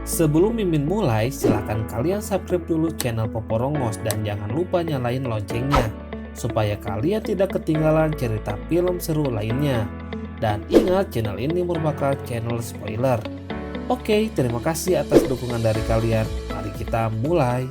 Sebelum Mimin mulai, silahkan kalian subscribe dulu channel Poporongos dan jangan lupa nyalain loncengnya, supaya kalian tidak ketinggalan cerita film seru lainnya. Dan ingat, channel ini merupakan channel spoiler. Oke, terima kasih atas dukungan dari kalian. Mari kita mulai.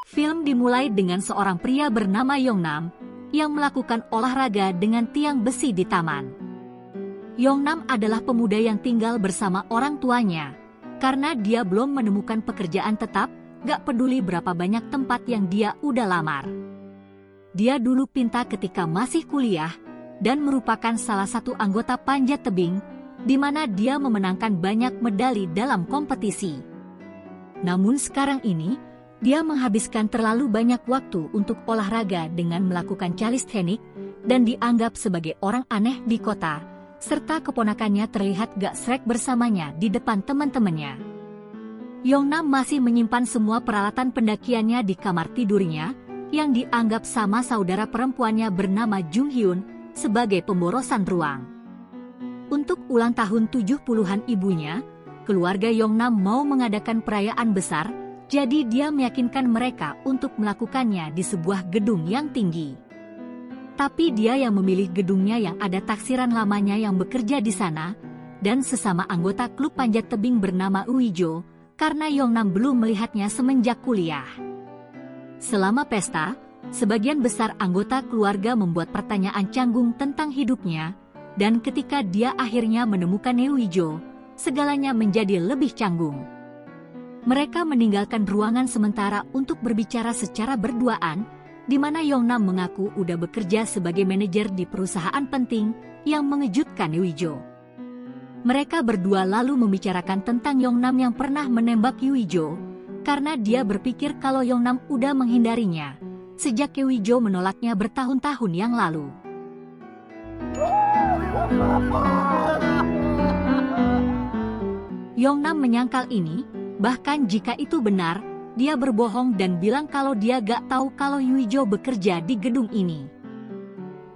Film dimulai dengan seorang pria bernama Yongnam yang melakukan olahraga dengan tiang besi di taman. Yongnam adalah pemuda yang tinggal bersama orang tuanya. Karena dia belum menemukan pekerjaan tetap, gak peduli berapa banyak tempat yang dia udah lamar. Dia dulu pinta ketika masih kuliah, dan merupakan salah satu anggota panjat tebing, di mana dia memenangkan banyak medali dalam kompetisi. Namun sekarang ini, dia menghabiskan terlalu banyak waktu untuk olahraga dengan melakukan calisthenics, dan dianggap sebagai orang aneh di kota, serta keponakannya terlihat gak srek bersamanya di depan teman-temannya. Yongnam masih menyimpan semua peralatan pendakiannya di kamar tidurnya, yang dianggap sama saudara perempuannya bernama Jung Hyun sebagai pemborosan ruang. Untuk ulang tahun 70-an ibunya, keluarga Yongnam mau mengadakan perayaan besar, jadi dia meyakinkan mereka untuk melakukannya di sebuah gedung yang tinggi. Tapi dia yang memilih gedungnya yang ada taksiran lamanya yang bekerja di sana, dan sesama anggota klub panjat tebing bernama Uijo, karena Yongnam belum melihatnya semenjak kuliah. Selama pesta, sebagian besar anggota keluarga membuat pertanyaan canggung tentang hidupnya, dan ketika dia akhirnya menemukan Uijo, segalanya menjadi lebih canggung. Mereka meninggalkan ruangan sementara untuk berbicara secara berduaan, di mana Yongnam mengaku udah bekerja sebagai manajer di perusahaan penting yang mengejutkan Uijo. Mereka berdua lalu membicarakan tentang Yongnam yang pernah menembak Uijo, karena dia berpikir kalau Yongnam udah menghindarinya, sejak Uijo menolaknya bertahun-tahun yang lalu. Yongnam menyangkal ini, bahkan jika itu benar, dia berbohong dan bilang kalau dia gak tahu kalau Uijo bekerja di gedung ini.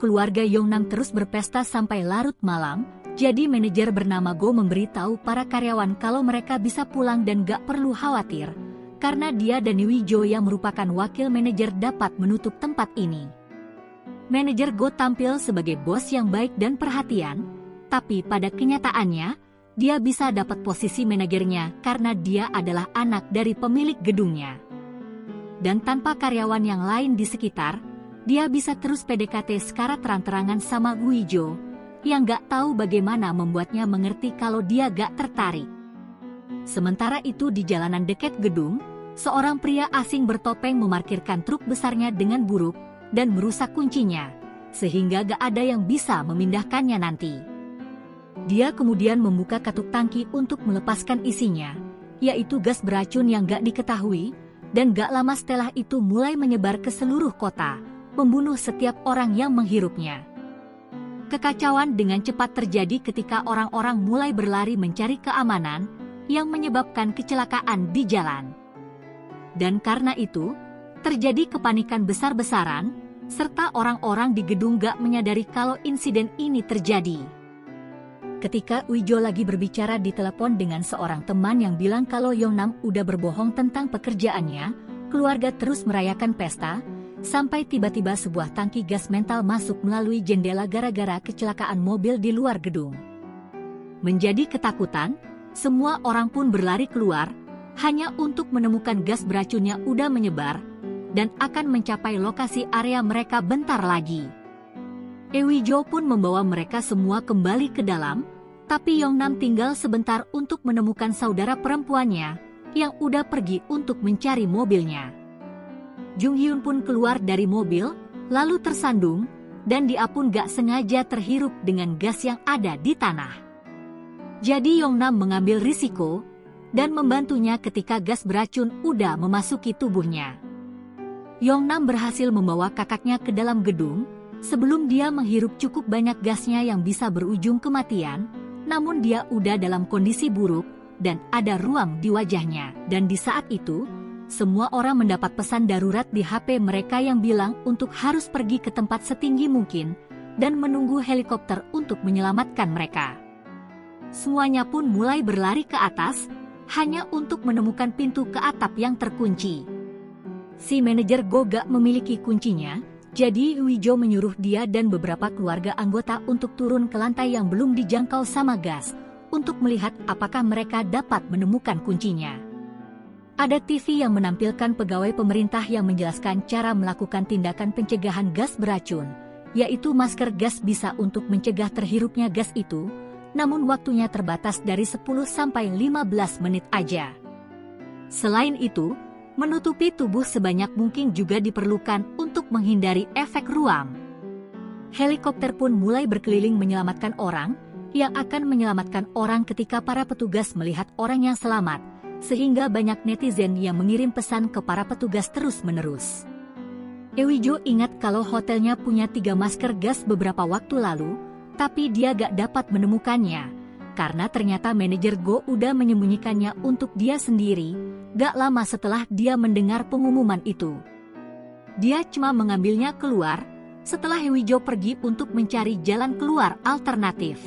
Keluarga Yongnam terus berpesta sampai larut malam, jadi manajer bernama Go memberitahu para karyawan kalau mereka bisa pulang dan gak perlu khawatir, karena dia dan Uijo yang merupakan wakil manajer dapat menutup tempat ini. Manajer Go tampil sebagai bos yang baik dan perhatian, tapi pada kenyataannya, dia bisa dapat posisi manajernya karena dia adalah anak dari pemilik gedungnya. Dan tanpa karyawan yang lain di sekitar, dia bisa terus PDKT secara terang-terangan sama Uijo, yang gak tahu bagaimana membuatnya mengerti kalau dia gak tertarik. Sementara itu di jalanan dekat gedung, seorang pria asing bertopeng memarkirkan truk besarnya dengan buruk dan merusak kuncinya, sehingga gak ada yang bisa memindahkannya nanti. Dia kemudian membuka katup tangki untuk melepaskan isinya, yaitu gas beracun yang gak diketahui, dan gak lama setelah itu mulai menyebar ke seluruh kota, membunuh setiap orang yang menghirupnya. Kekacauan dengan cepat terjadi ketika orang-orang mulai berlari mencari keamanan, yang menyebabkan kecelakaan di jalan. Dan karena itu, terjadi kepanikan besar-besaran, serta orang-orang di gedung gak menyadari kalau insiden ini terjadi. Ketika Uijo lagi berbicara di telepon dengan seorang teman yang bilang kalau Yongnam udah berbohong tentang pekerjaannya, keluarga terus merayakan pesta, sampai tiba-tiba sebuah tangki gas mental masuk melalui jendela gara-gara kecelakaan mobil di luar gedung. Menjadi ketakutan, semua orang pun berlari keluar, hanya untuk menemukan gas beracunnya udah menyebar, dan akan mencapai lokasi area mereka bentar lagi. Uijo pun membawa mereka semua kembali ke dalam, tapi Yongnam tinggal sebentar untuk menemukan saudara perempuannya, yang udah pergi untuk mencari mobilnya. Jung Hyun pun keluar dari mobil, lalu tersandung, dan dia pun gak sengaja terhirup dengan gas yang ada di tanah. Jadi Yongnam mengambil risiko, dan membantunya ketika gas beracun udah memasuki tubuhnya. Yongnam berhasil membawa kakaknya ke dalam gedung, sebelum dia menghirup cukup banyak gasnya yang bisa berujung kematian, namun dia udah dalam kondisi buruk, dan ada ruam di wajahnya. Dan di saat itu, semua orang mendapat pesan darurat di HP mereka yang bilang untuk harus pergi ke tempat setinggi mungkin, dan menunggu helikopter untuk menyelamatkan mereka. Semuanya pun mulai berlari ke atas, hanya untuk menemukan pintu ke atap yang terkunci. Si manajer Go gak memiliki kuncinya, jadi Wijo menyuruh dia dan beberapa keluarga anggota untuk turun ke lantai yang belum dijangkau sama gas, untuk melihat apakah mereka dapat menemukan kuncinya. Ada TV yang menampilkan pegawai pemerintah yang menjelaskan cara melakukan tindakan pencegahan gas beracun, yaitu masker gas bisa untuk mencegah terhirupnya gas itu, namun waktunya terbatas dari 10 sampai 15 menit aja. Selain itu, menutupi tubuh sebanyak mungkin juga diperlukan untuk menghindari efek ruam. Helikopter pun mulai berkeliling menyelamatkan orang, yang akan menyelamatkan orang ketika para petugas melihat orang yang selamat, sehingga banyak netizen yang mengirim pesan ke para petugas terus-menerus. Wijo ingat kalau hotelnya punya 3 masker gas beberapa waktu lalu, tapi dia gak dapat menemukannya, karena ternyata manajer Go udah menyembunyikannya untuk dia sendiri, gak lama setelah dia mendengar pengumuman itu. Dia cuma mengambilnya keluar, setelah Wijo pergi untuk mencari jalan keluar alternatif.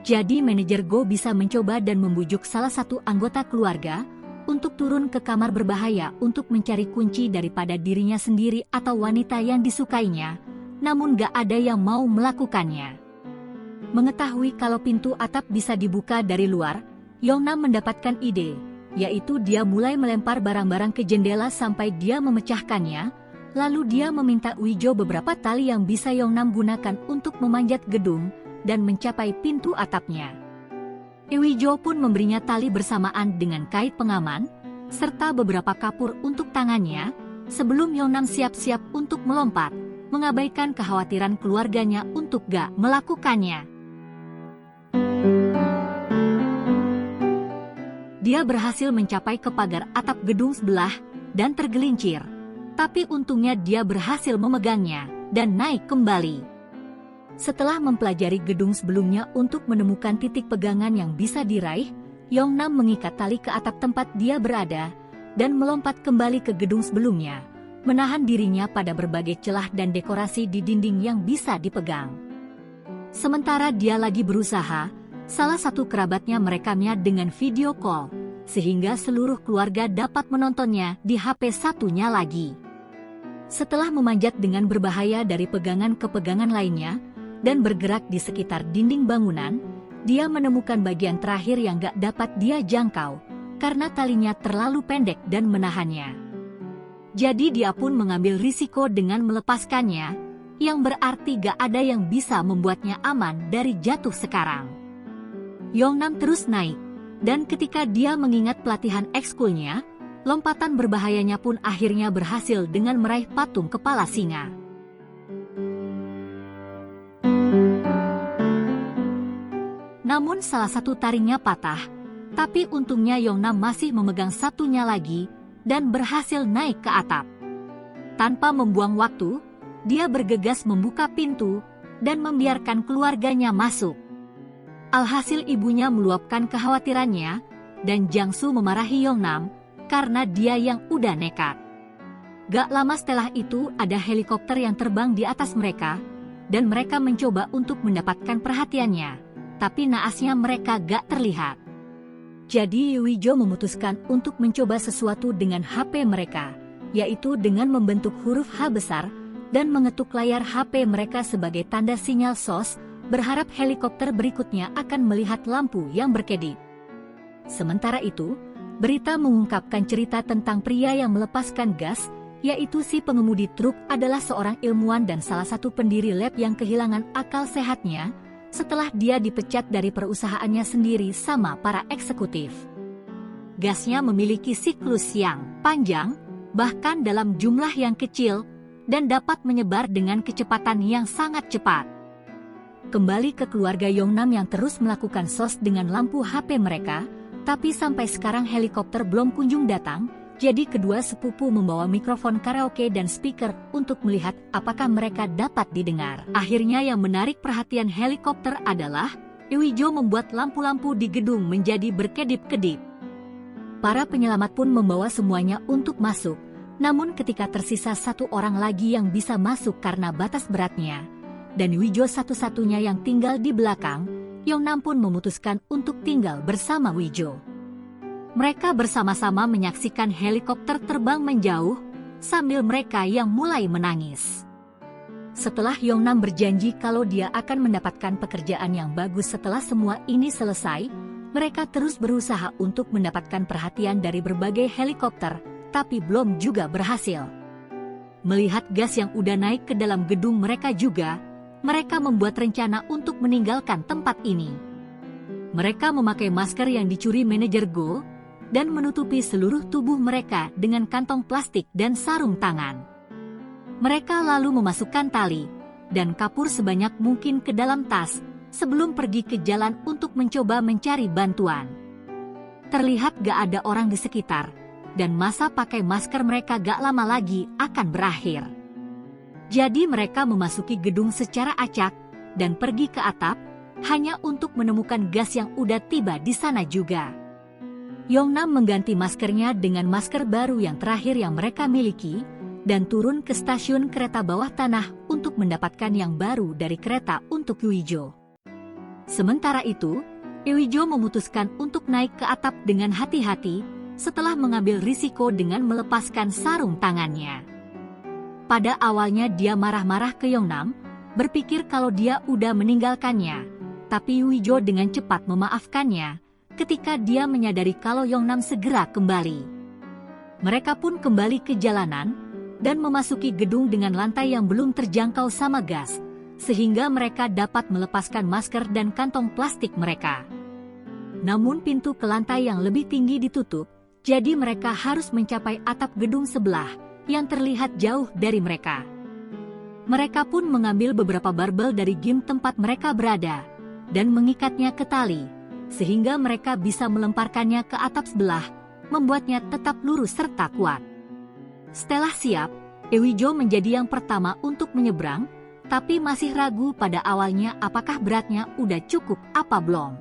Jadi manajer Go bisa mencoba dan membujuk salah satu anggota keluarga untuk turun ke kamar berbahaya untuk mencari kunci daripada dirinya sendiri atau wanita yang disukainya, namun gak ada yang mau melakukannya. Mengetahui kalau pintu atap bisa dibuka dari luar, Yongnam mendapatkan ide, yaitu dia mulai melempar barang-barang ke jendela sampai dia memecahkannya, lalu dia meminta Wijo beberapa tali yang bisa Yongnam gunakan untuk memanjat gedung dan mencapai pintu atapnya. Wijo pun memberinya tali bersamaan dengan kait pengaman, serta beberapa kapur untuk tangannya, sebelum Yongnam siap-siap untuk melompat, mengabaikan kekhawatiran keluarganya untuk gak melakukannya. Dia berhasil mencapai ke pagar atap gedung sebelah dan tergelincir, tapi untungnya dia berhasil memegangnya dan naik kembali. Setelah mempelajari gedung sebelumnya untuk menemukan titik pegangan yang bisa diraih, Yongnam mengikat tali ke atap tempat dia berada dan melompat kembali ke gedung sebelumnya, menahan dirinya pada berbagai celah dan dekorasi di dinding yang bisa dipegang. Sementara dia lagi berusaha, salah satu kerabatnya merekamnya dengan video call, sehingga seluruh keluarga dapat menontonnya di HP satunya lagi. Setelah memanjat dengan berbahaya dari pegangan ke pegangan lainnya, dan bergerak di sekitar dinding bangunan, dia menemukan bagian terakhir yang gak dapat dia jangkau, karena talinya terlalu pendek dan menahannya. Jadi dia pun mengambil risiko dengan melepaskannya, yang berarti gak ada yang bisa membuatnya aman dari jatuh sekarang. Yongnam terus naik, dan ketika dia mengingat pelatihan ekskulnya, lompatan berbahayanya pun akhirnya berhasil dengan meraih patung kepala singa. Namun salah satu taringnya patah, tapi untungnya Yongnam masih memegang satunya lagi dan berhasil naik ke atap. Tanpa membuang waktu, dia bergegas membuka pintu dan membiarkan keluarganya masuk. Alhasil ibunya meluapkan kekhawatirannya dan Jangsu memarahi Yongnam karena dia yang udah nekat. Gak lama setelah itu ada helikopter yang terbang di atas mereka dan mereka mencoba untuk mendapatkan perhatiannya. Tapi naasnya mereka gak terlihat. Jadi Wijo memutuskan untuk mencoba sesuatu dengan HP mereka, yaitu dengan membentuk huruf H besar dan mengetuk layar HP mereka sebagai tanda sinyal SOS, berharap helikopter berikutnya akan melihat lampu yang berkedip. Sementara itu, berita mengungkapkan cerita tentang pria yang melepaskan gas, yaitu si pengemudi truk adalah seorang ilmuwan dan salah satu pendiri lab yang kehilangan akal sehatnya, setelah dia dipecat dari perusahaannya sendiri sama para eksekutif. Gasnya memiliki siklus yang panjang, bahkan dalam jumlah yang kecil, dan dapat menyebar dengan kecepatan yang sangat cepat. Kembali ke keluarga Yongnam yang terus melakukan SOS dengan lampu HP mereka, tapi sampai sekarang helikopter belum kunjung datang, jadi kedua sepupu membawa mikrofon karaoke dan speaker untuk melihat apakah mereka dapat didengar. Akhirnya yang menarik perhatian helikopter adalah Wijo membuat lampu-lampu di gedung menjadi berkedip-kedip. Para penyelamat pun membawa semuanya untuk masuk, namun ketika tersisa satu orang lagi yang bisa masuk karena batas beratnya, dan Wijo satu-satunya yang tinggal di belakang, Yongnam pun memutuskan untuk tinggal bersama Wijo. Mereka bersama-sama menyaksikan helikopter terbang menjauh, sambil mereka yang mulai menangis. Setelah Yongnam berjanji kalau dia akan mendapatkan pekerjaan yang bagus setelah semua ini selesai, mereka terus berusaha untuk mendapatkan perhatian dari berbagai helikopter, tapi belum juga berhasil. Melihat gas yang udah naik ke dalam gedung mereka juga, mereka membuat rencana untuk meninggalkan tempat ini. Mereka memakai masker yang dicuri manajer Go, dan menutupi seluruh tubuh mereka dengan kantong plastik dan sarung tangan. Mereka lalu memasukkan tali dan kapur sebanyak mungkin ke dalam tas sebelum pergi ke jalan untuk mencoba mencari bantuan. Terlihat gak ada orang di sekitar, dan masa pakai masker mereka gak lama lagi akan berakhir. Jadi mereka memasuki gedung secara acak dan pergi ke atap, hanya untuk menemukan gas yang udah tiba di sana juga. Yongnam mengganti maskernya dengan masker baru yang terakhir yang mereka miliki, dan turun ke stasiun kereta bawah tanah untuk mendapatkan yang baru dari kereta untuk Yuijo. Sementara itu, Yuijo memutuskan untuk naik ke atap dengan hati-hati setelah mengambil risiko dengan melepaskan sarung tangannya. Pada awalnya dia marah-marah ke Yongnam, berpikir kalau dia udah meninggalkannya, tapi Yuijo dengan cepat memaafkannya ketika dia menyadari kalau Yongnam segera kembali. Mereka pun kembali ke jalanan dan memasuki gedung dengan lantai yang belum terjangkau sama gas, sehingga mereka dapat melepaskan masker dan kantong plastik mereka. Namun pintu ke lantai yang lebih tinggi ditutup, jadi mereka harus mencapai atap gedung sebelah yang terlihat jauh dari mereka. Mereka pun mengambil beberapa barbel dari gym tempat mereka berada dan mengikatnya ke tali, sehingga mereka bisa melemparkannya ke atap sebelah, membuatnya tetap lurus serta kuat. Setelah siap, Yuijo menjadi yang pertama untuk menyeberang, tapi masih ragu pada awalnya apakah beratnya udah cukup apa belum.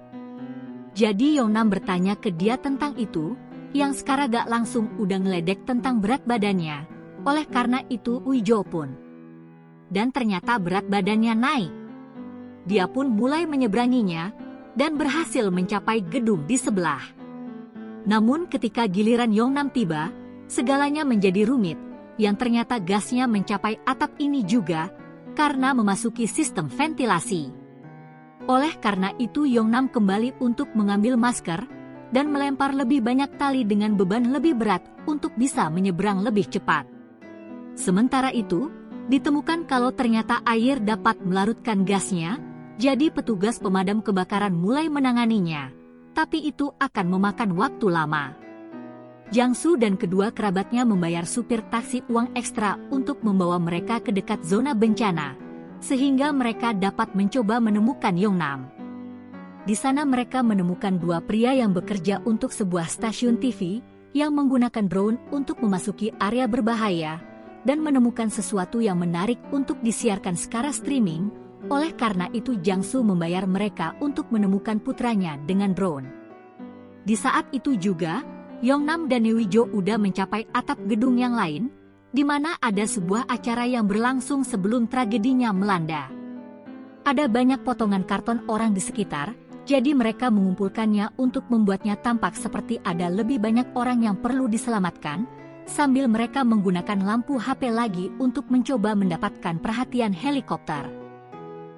Jadi Yongnam bertanya ke dia tentang itu, yang sekarang gak langsung udah ngeledek tentang berat badannya, oleh karena itu Yuijo pun. Dan ternyata berat badannya naik. Dia pun mulai menyeberanginya, dan berhasil mencapai gedung di sebelah. Namun ketika giliran Yongnam tiba, segalanya menjadi rumit, yang ternyata gasnya mencapai atap ini juga, karena memasuki sistem ventilasi. Oleh karena itu Yongnam kembali untuk mengambil masker, dan melempar lebih banyak tali dengan beban lebih berat untuk bisa menyeberang lebih cepat. Sementara itu, ditemukan kalau ternyata air dapat melarutkan gasnya, jadi petugas pemadam kebakaran mulai menanganinya, tapi itu akan memakan waktu lama. Jangsu dan kedua kerabatnya membayar supir taksi uang ekstra untuk membawa mereka ke dekat zona bencana, sehingga mereka dapat mencoba menemukan Yongnam. Di sana mereka menemukan dua pria yang bekerja untuk sebuah stasiun TV yang menggunakan drone untuk memasuki area berbahaya dan menemukan sesuatu yang menarik untuk disiarkan secara streaming. Oleh karena itu Jangsu membayar mereka untuk menemukan putranya dengan drone. Di saat itu juga, Yongnam dan Yuijo udah mencapai atap gedung yang lain, di mana ada sebuah acara yang berlangsung sebelum tragedinya melanda. Ada banyak potongan karton orang di sekitar, jadi mereka mengumpulkannya untuk membuatnya tampak seperti ada lebih banyak orang yang perlu diselamatkan, sambil mereka menggunakan lampu HP lagi untuk mencoba mendapatkan perhatian helikopter.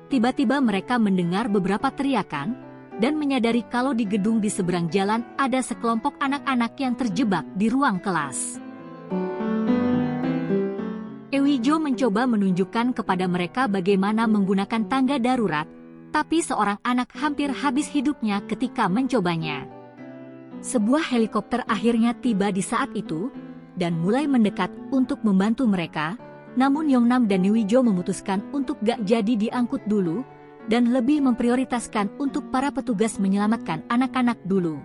Tiba-tiba mereka mendengar beberapa teriakan, dan menyadari kalau di gedung di seberang jalan ada sekelompok anak-anak yang terjebak di ruang kelas. Yuijo mencoba menunjukkan kepada mereka bagaimana menggunakan tangga darurat, tapi seorang anak hampir habis hidupnya ketika mencobanya. Sebuah helikopter akhirnya tiba di saat itu, dan mulai mendekat untuk membantu mereka, namun Yongnam dan Yuijo memutuskan untuk gak jadi diangkut dulu, dan lebih memprioritaskan untuk para petugas menyelamatkan anak-anak dulu.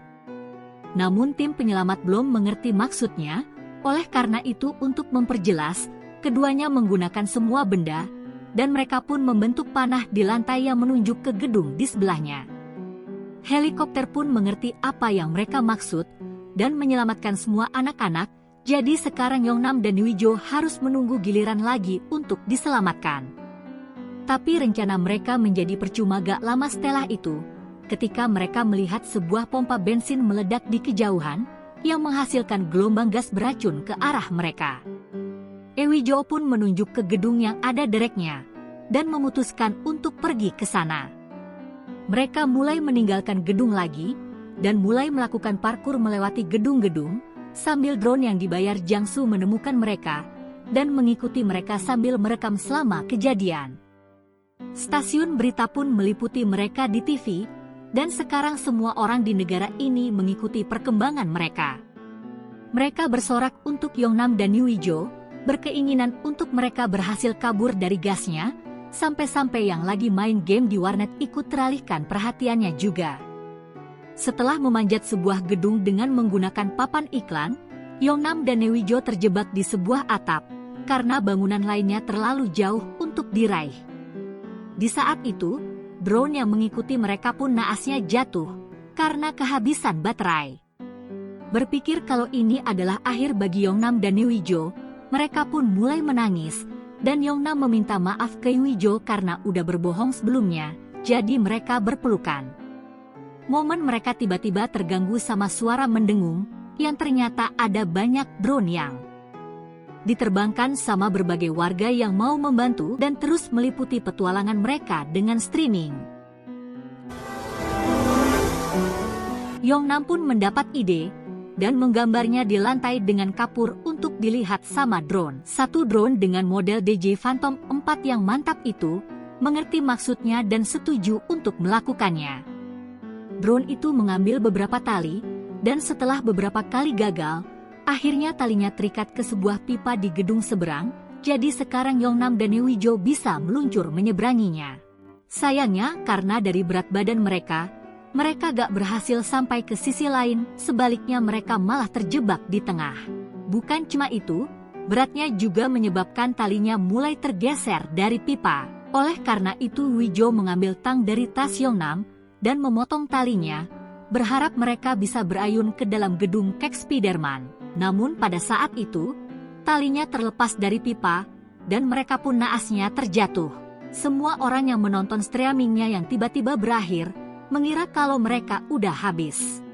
Namun tim penyelamat belum mengerti maksudnya, oleh karena itu untuk memperjelas, keduanya menggunakan semua benda, dan mereka pun membentuk panah di lantai yang menunjuk ke gedung di sebelahnya. Helikopter pun mengerti apa yang mereka maksud, dan menyelamatkan semua anak-anak, jadi sekarang Yongnam dan Yuijo harus menunggu giliran lagi untuk diselamatkan. Tapi rencana mereka menjadi percuma gak lama setelah itu, ketika mereka melihat sebuah pompa bensin meledak di kejauhan, yang menghasilkan gelombang gas beracun ke arah mereka. Ewijo pun menunjuk ke gedung yang ada dereknya dan memutuskan untuk pergi ke sana. Mereka mulai meninggalkan gedung lagi dan mulai melakukan parkur melewati gedung-gedung sambil drone yang dibayar Jiangsu menemukan mereka dan mengikuti mereka sambil merekam selama kejadian. Stasiun berita pun meliputi mereka di TV, dan sekarang semua orang di negara ini mengikuti perkembangan mereka. Mereka bersorak untuk Yongnam dan Yuijo, berkeinginan untuk mereka berhasil kabur dari gasnya, sampai-sampai yang lagi main game di warnet ikut teralihkan perhatiannya juga. Setelah memanjat sebuah gedung dengan menggunakan papan iklan, Yongnam dan Yuijo terjebak di sebuah atap, karena bangunan lainnya terlalu jauh untuk diraih. Di saat itu, drone yang mengikuti mereka pun naasnya jatuh karena kehabisan baterai. Berpikir kalau ini adalah akhir bagi Yongnam dan Yuijo, mereka pun mulai menangis, dan Yongnam meminta maaf ke Yuijo karena udah berbohong sebelumnya, jadi mereka berpelukan. Momen mereka tiba-tiba terganggu sama suara mendengung, yang ternyata ada banyak drone yang diterbangkan sama berbagai warga yang mau membantu dan terus meliputi petualangan mereka dengan streaming. Yongnam pun mendapat ide dan menggambarnya di lantai dengan kapur untuk dilihat sama drone. Satu drone dengan model DJ Phantom 4 yang mantap itu mengerti maksudnya dan setuju untuk melakukannya. Drone itu mengambil beberapa tali dan setelah beberapa kali gagal, akhirnya talinya terikat ke sebuah pipa di gedung seberang, jadi sekarang Yongnam dan Yuijo bisa meluncur menyeberanginya. Sayangnya karena dari berat badan mereka gak berhasil sampai ke sisi lain, sebaliknya mereka malah terjebak di tengah. Bukan cuma itu, beratnya juga menyebabkan talinya mulai tergeser dari pipa. Oleh karena itu Yuijo mengambil tang dari tas Yongnam dan memotong talinya, berharap mereka bisa berayun ke dalam gedung kek Spiderman. Namun pada saat itu, talinya terlepas dari pipa, dan mereka pun naasnya terjatuh. Semua orang yang menonton streamingnya yang tiba-tiba berakhir, mengira kalau mereka udah habis.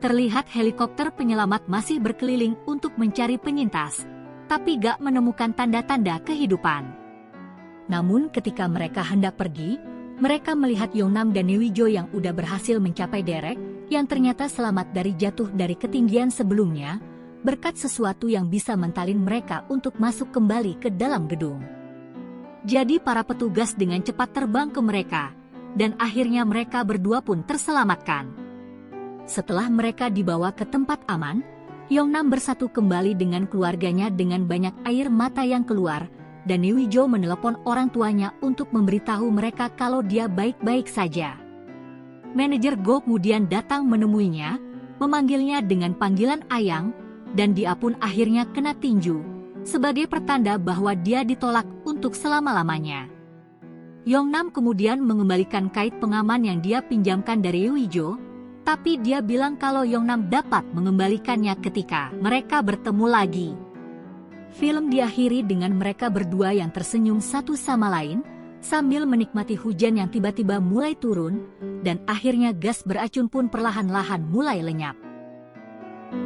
Terlihat helikopter penyelamat masih berkeliling untuk mencari penyintas, tapi gak menemukan tanda-tanda kehidupan. Namun ketika mereka hendak pergi, mereka melihat Yongnam dan Yuijo yang udah berhasil mencapai derek, yang ternyata selamat dari jatuh dari ketinggian sebelumnya, berkat sesuatu yang bisa mentalin mereka untuk masuk kembali ke dalam gedung. Jadi para petugas dengan cepat terbang ke mereka, dan akhirnya mereka berdua pun terselamatkan. Setelah mereka dibawa ke tempat aman, Yongnam bersatu kembali dengan keluarganya dengan banyak air mata yang keluar, dan Yuijo menelepon orang tuanya untuk memberitahu mereka kalau dia baik-baik saja. Manajer Go kemudian datang menemuinya, memanggilnya dengan panggilan Ayang, dan dia pun akhirnya kena tinju, sebagai pertanda bahwa dia ditolak untuk selama-lamanya. Yongnam kemudian mengembalikan kait pengaman yang dia pinjamkan dari Yuijo, tapi dia bilang kalau Yongnam dapat mengembalikannya ketika mereka bertemu lagi. Film diakhiri dengan mereka berdua yang tersenyum satu sama lain, sambil menikmati hujan yang tiba-tiba mulai turun, dan akhirnya gas beracun pun perlahan-lahan mulai lenyap.